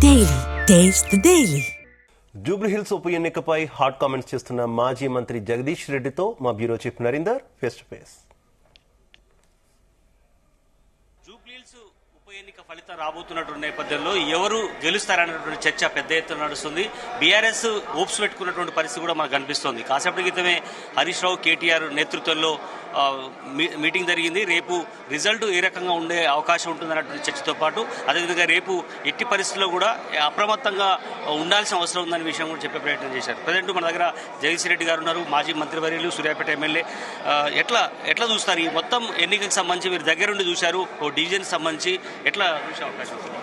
Daily taste the daily. Jubilee Hills ఉప ఎన్నికపై hot comments చేస్తున్న మాజీ మంత్రి జగదీష్ రెడ్డితో మా bureau chief Narinder face to face. Jubilee Hills ఉప ఎన్నిక ఫలితం రాబోతున్నటువంటి నేపథ్యంలో ఎవరు గెలుస్తారనేటువంటి చర్చ పెద్ద ఎత్తున నడుస్తుంది. బీఆర్ఎస్ ఓప్స్ పెట్టుకున్నటువంటి పరిస్థితి కూడా మనకు కనిపిస్తోంది. కాసేపటి క్రితమే హరీష్ రావు కేటీఆర్ నేతృత్వంలో మీటింగ్ జరిగింది. రేపు రిజల్ట్ ఏ రకంగా ఉండే అవకాశం ఉంటుందన్నటువంటి చర్చతో పాటు అదేవిధంగా రేపు ఎట్టి పరిస్థితుల్లో కూడా అప్రమత్తంగా ఉండాల్సిన అవసరం ఉందనే విషయం కూడా చెప్పే ప్రయత్నం చేశారు. ప్రజెంట్ మన దగ్గర జగదీష్ రెడ్డి గారు ఉన్నారు, మాజీ మంత్రివర్యులు, సూర్యాపేట ఎమ్మెల్యే. ఎట్లా చూస్తారు ఈ మొత్తం ఎన్నికకు సంబంధించి? మీరు దగ్గరుండి చూశారు, ఓ డివిజన్కి సంబంధించి ఎట్లా చూసే అవకాశం ఉంటుంది?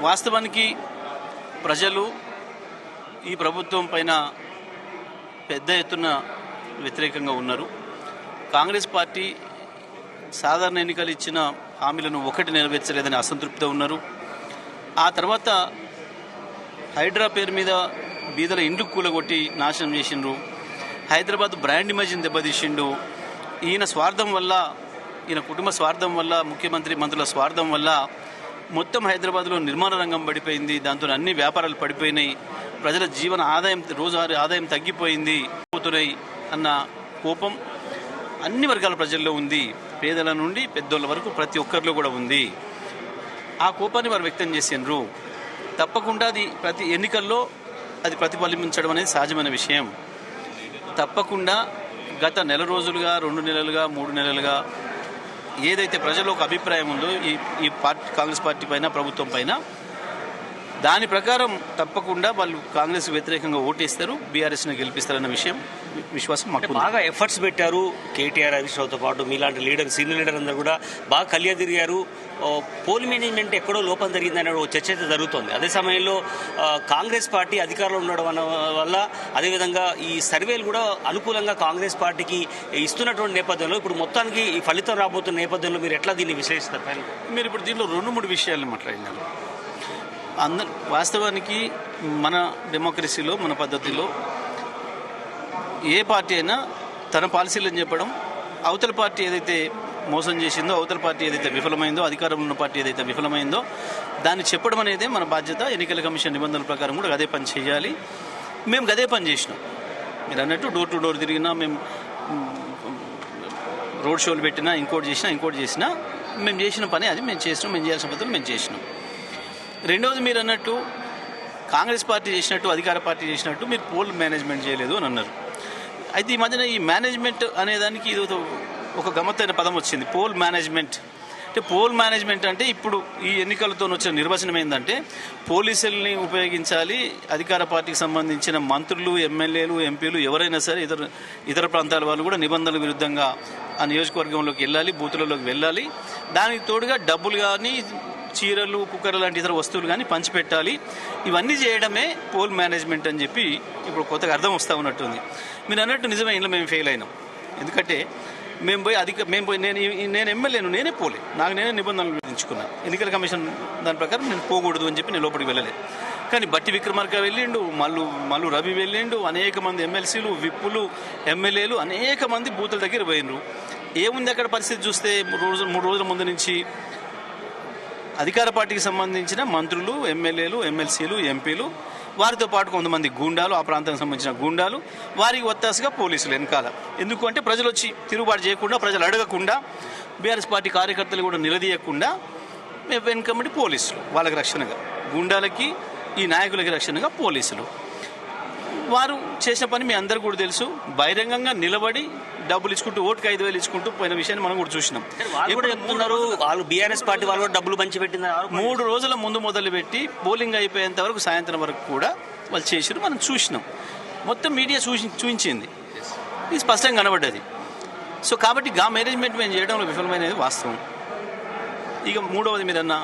వాస్తవానికి ప్రజలు ఈ ప్రభుత్వం పైన పెద్ద ఎత్తున వ్యతిరేకంగా ఉన్నారు. కాంగ్రెస్ పార్టీ సాధారణ ఎన్నికలు ఇచ్చిన హామీలను ఒకటి నెరవేర్చలేదని అసంతృప్తితో ఉన్నారు. ఆ తర్వాత హైడ్రా పేరు మీద బీదల ఇండ్లు కూలగొట్టి నాశనం చేసిండ్రు. హైదరాబాద్ బ్రాండ్ ఇమేజ్ని దెబ్బతీసిండు. ఈయన స్వార్థం వల్ల, ఈయన కుటుంబ స్వార్థం వల్ల, ముఖ్యమంత్రి మంత్రుల స్వార్థం వల్ల మొత్తం హైదరాబాద్లో నిర్మాణ రంగం పడిపోయింది. దాంతో అన్ని వ్యాపారాలు పడిపోయినాయి. ప్రజల జీవన ఆదాయం, రోజువారీ ఆదాయం తగ్గిపోయింది పోతున్నాయి అన్న కోపం అన్ని వర్గాల ప్రజల్లో ఉంది. పేదల నుండి పెద్దోళ్ళ వరకు ప్రతి ఒక్కరిలో కూడా ఉంది. ఆ కోపాన్ని వారు వ్యక్తం చేసిండ్రు. తప్పకుండా అది ప్రతి ఎన్నికల్లో అది ప్రతిఫలించడం అనేది సహజమైన విషయం. తప్పకుండా గత నెల రోజులుగా, 2 నెలలుగా, 3 నెలలుగా ఏదైతే ప్రజల్లో ఒక అభిప్రాయం ఉందో ఈ పార్టీ, కాంగ్రెస్ పార్టీ పైన, ప్రభుత్వం పైన, దాని ప్రకారం తప్పకుండా వాళ్ళు కాంగ్రెస్ వ్యతిరేకంగా ఓటేస్తారు, బీఆర్ఎస్ని గెలిపిస్తారన్న విశ్వాసం మాకు. బాగా ఎఫర్ట్స్ పెట్టారు కేటీఆర్, హరీష్ రావుతో పాటు మీలాంటి లీడర్, సీనియర్ లీడర్ అందరూ కూడా బాగా కలియ తిరిగారు. పోల్ మేనేజ్మెంట్ ఎక్కడో లోపం జరిగిందనే చర్చ అయితే జరుగుతోంది. అదే సమయంలో కాంగ్రెస్ పార్టీ అధికారంలో ఉండడం వల్ల, అదేవిధంగా ఈ సర్వేలు కూడా అనుకూలంగా కాంగ్రెస్ పార్టీకి ఇస్తున్నటువంటి నేపథ్యంలో ఇప్పుడు మొత్తానికి ఈ ఫలితం రాబోతున్న నేపథ్యంలో మీరు ఎట్లా దీన్ని విశ్లేషిస్తారు? మీరు ఇప్పుడు దీనిలో 2-3 విషయాలను మాట్లాడినారు. వాస్తవానికి మన డెమోక్రసీలో, మన పద్ధతిలో ఏ పార్టీ అయినా తన పాలసీలను చెప్పడం, అవతల పార్టీ ఏదైతే మోసం చేసిందో, అవతల పార్టీ ఏదైతే విఫలమైందో, అధికారంలో ఉన్న పార్టీ ఏదైతే విఫలమైందో దాన్ని చెప్పడం అనేదే మన బాధ్యత. ఎన్నికల కమిషన్ నిబంధనల ప్రకారం కూడా అదే పని చేయాలి. మేము అదే పని చేసినాం. మీరు అన్నట్టు డోర్ టు డోర్ తిరిగినా, మేము రోడ్ షోలు పెట్టినా, ఇంకోటి చేసినా మేము చేసిన పని అది మేము చేసినాం. మేము చేయాల్సిన పద్ధతులు మేము చేసినాం. రెండవది, మీరు అన్నట్టు కాంగ్రెస్ పార్టీ చేసినట్టు, అధికార పార్టీ చేసినట్టు మీరు పోల్ మేనేజ్మెంట్ చేయలేదు అని అన్నారు. అయితే ఈ మధ్యన ఈ మేనేజ్మెంట్ అనేదానికి ఇది ఒక గమ్మత్తైన పదం వచ్చింది, పోల్ మేనేజ్మెంట్. అంటే పోల్ మేనేజ్మెంట్ అంటే ఇప్పుడు ఈ ఎన్నికలతో వచ్చిన నిర్వచనం ఏంటంటే పోలీసుల్ని ఉపయోగించాలి, అధికార పార్టీకి సంబంధించిన మంత్రులు, ఎమ్మెల్యేలు, ఎంపీలు ఎవరైనా సరే ఇతర ప్రాంతాల వాళ్ళు కూడా నిబంధనల విరుద్ధంగా ఆ నియోజకవర్గంలోకి వెళ్ళాలి, బూతులలోకి వెళ్ళాలి. దానికి తోడుగా డబ్బులు కానీ, చీరలు, కుక్కర్లు లాంటి ఇతర వస్తువులు కానీ పంచిపెట్టాలి. ఇవన్నీ చేయడమే పోల్ మేనేజ్మెంట్ అని చెప్పి ఇప్పుడు కొత్తగా అర్థం వస్తూ ఉన్నట్టుంది. మీరు అన్నట్టు నిజమే, ఇంట్లో మేము ఫెయిల్ అయినాం. ఎందుకంటే నేను ఎమ్మెల్యేను, నేనే పోలే, నాకు నేనే నిబంధనలు విధించుకున్నాను. ఎన్నికల కమిషన్ దాని ప్రకారం నేను పోకూడదు అని చెప్పి నేను లోపలికి వెళ్ళలేదు. కానీ బట్టి విక్రమార్క వెళ్ళిండు, మల్లు రవి వెళ్ళిండు, అనేక మంది ఎమ్మెల్సీలు, విప్పులు, ఎమ్మెల్యేలు అనేక మంది బూతుల దగ్గర పోయినరు. ఏముంది అక్కడ పరిస్థితి చూస్తే, 3 రోజుల ముందు నుంచి అధికార పార్టీకి సంబంధించిన మంత్రులు, ఎమ్మెల్యేలు, ఎమ్మెల్సీలు, ఎంపీలు, వారితో పాటు కొంతమంది గూండాలు, ఆ ప్రాంతానికి సంబంధించిన గూండాలు, వారికి ఒత్తాసుగా పోలీసులు వెనకాల. ఎందుకంటే ప్రజలు వచ్చి తిరుగుబాటు చేయకుండా, ప్రజలు అడగకుండా, బీఆర్ఎస్ పార్టీ కార్యకర్తలు కూడా నిలదీయకుండా వెనుకబడి పోలీసులు, వాళ్ళకి రక్షణగా, గూండాలకి, ఈ నాయకులకి రక్షణగా పోలీసులు. వారు చేసిన పని మీ అందరికీ కూడా తెలుసు. బహిరంగంగా నిలబడి డబ్బులు ఇచ్చుకుంటూ, ఓటుకు 5,000 ఇచ్చుకుంటూ పోయిన విషయాన్ని మనం కూడా చూసినాం. వాళ్ళు బీఆర్ఎస్ పార్టీ వాళ్ళు డబ్బులు పంచి పెట్టిన 3 రోజుల ముందు మొదలుపెట్టి పోలింగ్ అయిపోయేంత వరకు, సాయంత్రం వరకు కూడా వాళ్ళు చేసారు, మనం చూసినాం. మొత్తం మీడియా చూపించింది, ఇది స్పష్టంగా కనబడ్డది. సో కాబట్టి మేనేజ్మెంట్ మేము చేయడంలో విఫలమైనది వాస్తవం. ఇక మూడవది, మీరన్న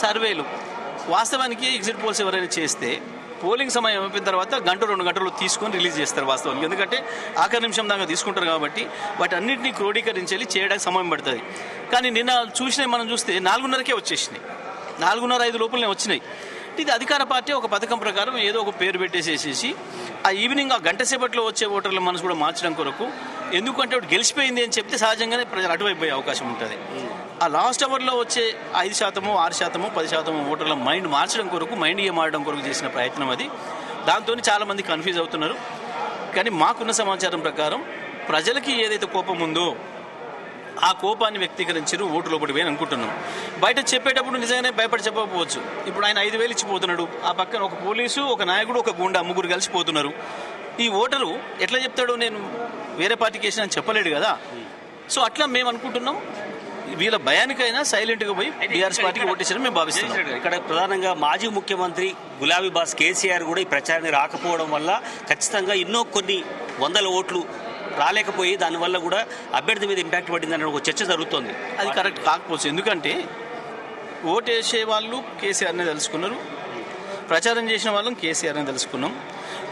సర్వేలు, వాస్తవానికి ఎగ్జిట్ పోల్స్ ఎవరైనా చేస్తే పోలింగ్ సమయం అయిపోయిన తర్వాత 1-2 గంటలు తీసుకొని రిలీజ్ చేస్తారు వాస్తవానికి. ఎందుకంటే ఆఖరి నిమిషం దాకా తీసుకుంటారు కాబట్టి వాటి అన్నింటినీ క్రోడీకరించాలి, చేయడానికి సమయం పడుతుంది. కానీ నిన్న మనం చూస్తే 4:30కే వచ్చేసినాయి, 4:30-5 లోపలనే వచ్చినాయి. ఇది అధికార పార్టీ ఒక పథకం ప్రకారం ఏదో ఒక పేరు పెట్టేసేసి ఆ ఈవినింగ్, ఆ గంట సేపట్లో వచ్చే ఓటర్ల మనసు కూడా మార్చడం కొరకు, ఎందుకంటే గెలిచిపోయింది అని చెప్తే సహజంగానే ప్రజలు అటువైపు పోయే అవకాశం ఉంటుంది. ఆ లాస్ట్ అవర్లో వచ్చే 5%, 6%, 10% ఓటర్ల మైండ్ మార్చడం కొరకు, మైండ్ గేమ్ ఆడడం కొరకు చేసిన ప్రయత్నం అది. దాంతో చాలామంది కన్ఫ్యూజ్ అవుతున్నారు. కానీ మాకున్న సమాచారం ప్రకారం ప్రజలకి ఏదైతే కోపం ఉందో ఆ కోపాన్ని వ్యక్తీకరించారు, ఓటు లోపలికి పోయి అనుకుంటున్నాం. బయట చెప్పేటప్పుడు నిజంగానే భయపడి చెప్పకపోవచ్చు. ఇప్పుడు ఆయన 5,000 ఇచ్చిపోతున్నాడు, ఆ పక్కన ఒక పోలీసు, ఒక నాయకుడు, ఒక గుండా, ముగ్గురు కలిసిపోతున్నారు. ఈ ఓటరు ఎట్లా చెప్తాడు నేను వేరే పార్టీకి వేసిన అని చెప్పలేడు కదా. సో అట్లా మేము అనుకుంటున్నాం, వీళ్ళ భయానికైనా సైలెంట్గా పోయి టీఆర్ఎస్ పార్టీకి ఓటేసారని మేము భావిస్తున్నాం. ఇక్కడ ప్రధానంగా మాజీ ముఖ్యమంత్రి గులాబీ బాస్ కేసీఆర్ కూడా ఈ ప్రచారానికి రాకపోవడం వల్ల ఖచ్చితంగా ఎన్నో కొన్ని వందల ఓట్లు రాలేకపోయి దానివల్ల కూడా అభ్యర్థి మీద ఇంపాక్ట్ పడిందని ఒక చర్చ జరుగుతోంది. అది కరెక్ట్ కాకపోవచ్చు. ఎందుకంటే ఓటేసే వాళ్ళు కేసీఆర్నే తెలుసుకున్నారు, ప్రచారం చేసిన వాళ్ళం కేసీఆర్ని తెలుసుకున్నాం.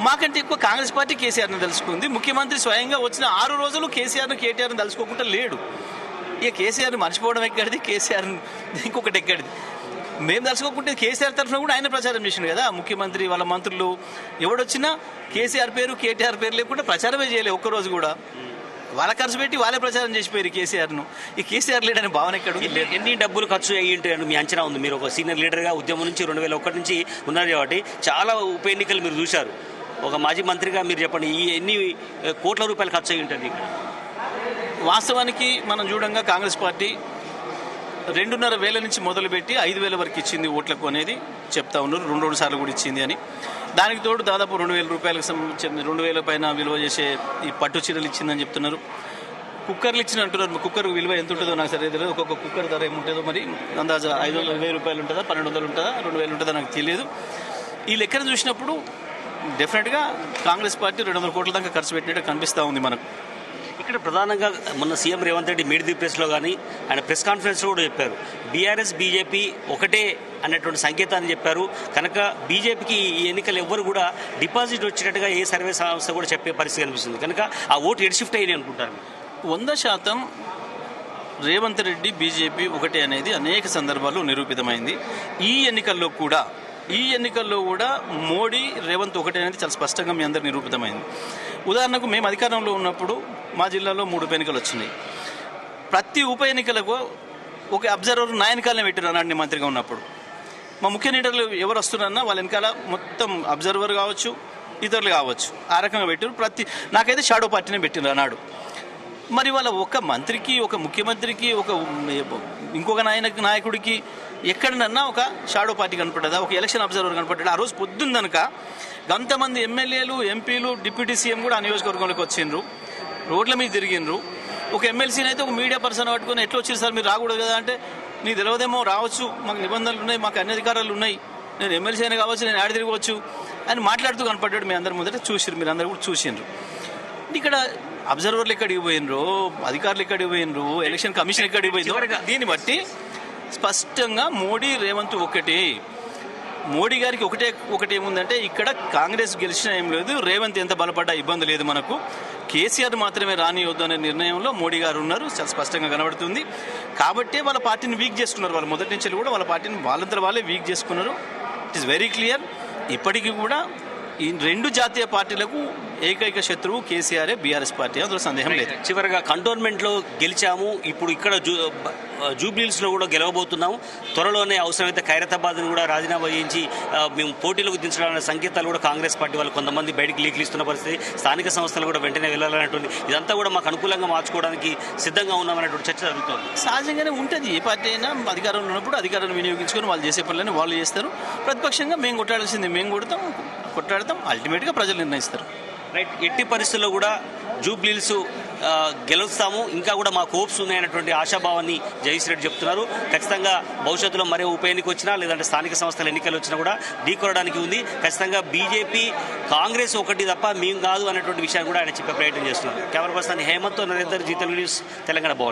మాకంటే ఎక్కువ కాంగ్రెస్ పార్టీ కేసీఆర్ని తెలుసుకుంది. ముఖ్యమంత్రి స్వయంగా వచ్చిన 6 రోజులు కేసీఆర్ను, కేటీఆర్ని తెలుసుకోకుండా లేడు. ఇక కేసీఆర్ని మర్చిపోవడం ఎక్కడిది, కేసీఆర్ ఇంకొకటి ఎక్కడిది. మేము తెలుసుకోకుంటే కేసీఆర్ తరఫున కూడా ఆయన ప్రచారం చేసిండు కదా. ముఖ్యమంత్రి వాళ్ళ మంత్రులు ఎవడొచ్చినా కేసీఆర్ పేరు, కేటీఆర్ పేరు లేకుండా ప్రచారమే చేయలేదు ఒక్కరోజు కూడా. వాళ్ళ ఖర్చు పెట్టి వాళ్ళే ప్రచారం చేసిపోయారు కేసీఆర్ను. ఈ కేసీఆర్ లేడని భావన ఎక్కడ? ఎన్ని డబ్బులు ఖర్చు అయ్యి ఉంటాయని మీ అంచనా ఉంది? మీరు ఒక సీనియర్ లీడర్గా ఉద్యమం నుంచి 2001 నుంచి ఉన్నారు కాబట్టి చాలా ఉప ఎన్నికలు మీరు చూశారు. ఒక మాజీ మంత్రిగా మీరు చెప్పండి, ఈ ఎన్ని కోట్ల రూపాయలు ఖర్చు అయ్యి ఉంటుంది? వాస్తవానికి మనం చూడంగా కాంగ్రెస్ పార్టీ 2,500 నుంచి మొదలుపెట్టి 5,000 వరకు ఇచ్చింది ఓట్లకు అనేది చెప్తా ఉన్నారు. 2 సార్లు కూడా ఇచ్చింది అని. దానికి తోడు దాదాపు 2,000 రూపాయలకు సంబంధించిన 2,000 పైన విలువ చేసే ఈ పట్టు చీరలు ఇచ్చిందని చెప్తున్నారు. కుక్కర్లు ఇచ్చిన అంటున్నారు. కుక్కర్ విలువ ఎంత ఉంటుందో నాకు సరిగ్గా తెలియదు. ఒక్కొక్క కుక్కర్ ధర ఏముంటుందో మరి అందాజ 5,000 రూపాయలు ఉంటుందా, 1,200 ఉంటుందా, 2,000 ఉంటుందా నాకు తెలియదు. ఈ లెక్కను చూసినప్పుడు డెఫినెట్గా కాంగ్రెస్ పార్టీ 200 కోట్ల దాకా ఖర్చు పెట్టినట్టు కనిపిస్తూ ఉంది మనకు. ఇక్కడ ప్రధానంగా మొన్న సీఎం రేవంత్ రెడ్డి మీడియా ప్రెస్లో కానీ ఆయన ప్రెస్ కాన్ఫరెన్స్లో కూడా చెప్పారు, బీఆర్ఎస్ బీజేపీ ఒకటే అన్నటువంటి సంకేతాన్ని చెప్పారు. కనుక బీజేపీకి ఈ ఎన్నికలు ఎవ్వరు కూడా డిపాజిట్ వచ్చినట్టుగా ఏ సర్వే సంస్థ కూడా చెప్పే పరిస్థితి కనిపిస్తుంది. కనుక ఆ ఓటు ఎడ్ షిఫ్ట్ అయ్యి అనుకుంటారు. 100% రేవంత్ రెడ్డి బీజేపీ ఒకటే అనేది అనేక సందర్భాల్లో నిరూపితమైంది. ఈ ఎన్నికల్లో కూడా మోడీ రేవంత్ ఒకటే అనేది చాలా స్పష్టంగా మీ అందరు నిరూపితమైంది. ఉదాహరణకు మేము అధికారంలో ఉన్నప్పుడు మా జిల్లాలో 3 ఉప ఎన్నికలు వచ్చినాయి. ప్రతి ఉప ఎన్నికలకు ఒక అబ్జర్వర్ నా వెనకాలనే పెట్టారు అన్నాడు మంత్రిగా ఉన్నప్పుడు. మా ముఖ్య లీడర్లు ఎవరు వస్తున్నారన్నా వాళ్ళ వెనకాల మొత్తం అబ్జర్వర్ కావచ్చు, ఇతరులు కావచ్చు, ఆ రకంగా పెట్టారు. నాకైతే షాడో పార్టీనే పెట్టిండ్రు అన్నాడు. మరి వాళ్ళ ఒక మంత్రికి, ఒక ముఖ్యమంత్రికి, ఇంకొక నాయకుడికి ఎక్కడనన్నా ఒక షాడో పార్టీ కనపడ్డదా, ఒక ఎలక్షన్ అబ్జర్వర్ కనపడ్డా? ఆ రోజు పొద్దున్నదనక అంతమంది ఎమ్మెల్యేలు, ఎంపీలు, డిప్యూటీ సీఎం కూడా ఆ నియోజకవర్గంలోకి వచ్చిండ్రు, రోడ్ల మీద తిరిగిండ్రు. ఒక ఎమ్మెల్సీని అయితే ఒక మీడియా పర్సన్ పట్టుకొని ఎట్లా వచ్చారు సార్ మీరు రాకూడదు కదా అంటే, నీకు తెలియదేమో రావచ్చు, మాకు నిబంధనలు ఉన్నాయి, మాకు అన్ని అధికారాలు ఉన్నాయి, నేను ఎమ్మెల్సీ అయినా కావచ్చు, నేను ఆడ తిరగవచ్చు అని మాట్లాడుతూ కనపడ్డాడు. మీ అందరి ముందర చూసిరు, మీరు అందరు కూడా చూసిండ్రు. ఇక్కడ అబ్జర్వర్లు ఎక్కడికి పోయినరు, అధికారులు ఎక్కడికి పోయినరు, ఎలక్షన్ కమిషన్ ఎక్కడికి పోయిందో దీన్ని బట్టి స్పష్టంగా మోడీ రేవంత్ ఒకటే. మోడీ గారికి ఒకటే ఏముందంటే, ఇక్కడ కాంగ్రెస్ గెలిచిన ఏం లేదు, రేవంత్ ఎంత బలపడ్డా ఇబ్బంది లేదు, మనకు కేసీఆర్ మాత్రమే రానియొద్దు అనే నిర్ణయంలో మోడీ గారు ఉన్నారు, చాలా స్పష్టంగా కనబడుతుంది. కాబట్టే వాళ్ళ పార్టీని వీక్ చేసుకున్నారు. వాళ్ళు మొదటి నుంచి కూడా వాళ్ళ పార్టీని వాళ్ళంతా వాళ్ళే వీక్ చేసుకున్నారు. It is very clear. ఇప్పటికీ కూడా ఈ 2 జాతీయ పార్టీలకు ఏకైక శత్రువు కేసీఆర్, బీఆర్ఎస్ పార్టీ, అందులో సందేహం లేదు. చివరిగా కంటోన్మెంట్లో గెలిచాము, ఇప్పుడు ఇక్కడ జూబ్లీహిల్స్లో కూడా గెలవబోతున్నాము. త్వరలోనే అవసరమైతే ఖైరతాబాద్ను కూడా రాజీనామా చేయించి మేము పోటీలకు దించడానికి సంకేతాలు కూడా కాంగ్రెస్ పార్టీ వాళ్ళు కొంతమంది బయటికి లీక్లు ఇస్తున్న పరిస్థితి. స్థానిక సంస్థలు కూడా వెంటనే వెళ్ళాలన్నటువంటి, ఇదంతా కూడా మాకు అనుకూలంగా మార్చుకోవడానికి సిద్ధంగా ఉన్నామన్నటువంటి చర్చ జరుగుతుంది. సహజంగానే ఉంటుంది. ఏ పార్టీ అయినా అధికారంలో ఉన్నప్పుడు అధికారాన్ని వినియోగించుకొని వాళ్ళు చేసే పనులని వాళ్ళు చేస్తారు. ప్రతిపక్షంగా మేము కొట్టాడాల్సింది మేము కొట్టాడతాం, అల్టిమేట్గా ప్రజలు నిర్ణయిస్తారు. రైట్. ఎట్టి పరిస్థితుల్లో కూడా జూబ్లీహిల్స్ గెలుస్తాము, ఇంకా కూడా మాకు హోప్స్ ఉన్నాయన్నటువంటి ఆశాభావాన్ని జగదీష్ రెడ్డి చెప్తున్నారు. ఖచ్చితంగా భవిష్యత్తులో మరే ఉప ఎన్నిక వచ్చినా లేదంటే స్థానిక సంస్థల ఎన్నికలు వచ్చినా కూడా ఢీకొనడానికి ఉంది. ఖచ్చితంగా బీజేపీ, కాంగ్రెస్ ఒకటి తప్ప మేము కాదు అన్నటువంటి విషయాన్ని కూడా ఆయన చెప్పే ప్రయత్నం చేస్తున్నారు. Camera person Hemanth, Narender, Zee Telugu news, Telangana Bhavan.